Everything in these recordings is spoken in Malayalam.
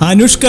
അനുഷ്ക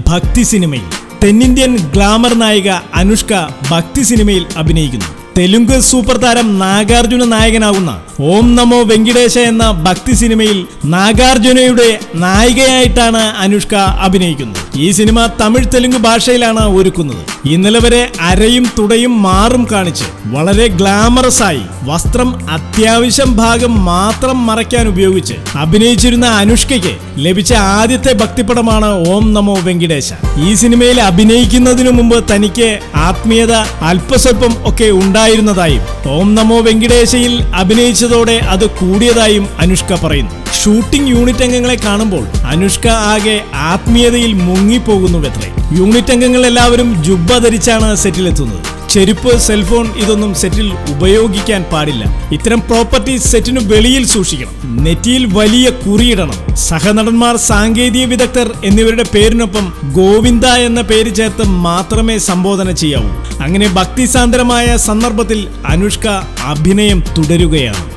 ഭക്തി സിനിമയിൽ തെന്നിന്ത്യൻ ഗ്ലാമർ നായിക അനുഷ്ക ഭക്തി സിനിമയിൽ അഭിനയിക്കുന്നു. തെലുങ്ക് സൂപ്പർ താരം നാഗാർജുന നായകനാകുന്ന ഓം നമോ വെങ്കിടേശ എന്ന ഭക്തി സിനിമയിൽ നാഗാർജുനയുടെ നായികയായിട്ടാണ് അനുഷ്ക അഭിനയിക്കുന്നത്. ഈ സിനിമ തമിഴ് തെലുങ്ക് ഭാഷയിലാണ് ഒരുക്കുന്നത്. ഇന്നലെ വരെ അരയും തുടയും മാറും കാണിച്ച് വളരെ ഗ്ലാമറസ് ആയി വസ്ത്രം അത്യാവശ്യം ഭാഗം മാത്രം മറയ്ക്കാൻ ഉപയോഗിച്ച് അഭിനയിച്ചിരുന്ന അനുഷ്കയ്ക്ക് ലഭിച്ച ആദ്യത്തെ ഭക്തിപടമാണ് ഓം നമോ വെങ്കിടേശ. ഈ സിനിമയിൽ അഭിനയിക്കുന്നതിനു മുമ്പ് തനിക്ക് ആത്മീയത അല്പസ്വല്പം ഒക്കെ ഉണ്ടായിരുന്നതായും ഓം നമോ വെങ്കിടേശയിൽ അഭിനയിച്ചതോടെ അത് കൂടിയതായും അനുഷ്ക പറയുന്നു. ഷൂട്ടിംഗ് യൂണിറ്റ് അംഗങ്ങളെ കാണുമ്പോൾ അനുഷ്ക ആകെ ആത്മീയതയിൽ മുങ്ങിപ്പോകുന്നുവത്രേ. യൂണിറ്റ് അംഗങ്ങൾ എല്ലാവരും ജുബ്ബ ധരിച്ചാണ് സെറ്റിലെത്തുന്നത്. ചെരുപ്പ്, സെൽഫോൺ ഇതൊന്നും സെറ്റിൽ ഉപയോഗിക്കാൻ പാടില്ല. ഇത്തരം പ്രോപ്പർട്ടീസ് സെറ്റിനു വെളിയിൽ സൂക്ഷിക്കണം. നെറ്റിയിൽ വലിയ കുറിയിടണം. സഹനടന്മാർ, സാങ്കേതിക വിദഗ്ധർ എന്നിവരുടെ പേരിനൊപ്പം ഗോവിന്ദ എന്ന പേര് ചേർത്ത് മാത്രമേ സംബോധന ചെയ്യാവൂ. അങ്ങനെ ഭക്തിസാന്ദ്രമായ സന്ദർഭത്തിൽ അനുഷ്ക അഭിനയം തുടരുകയാണ്.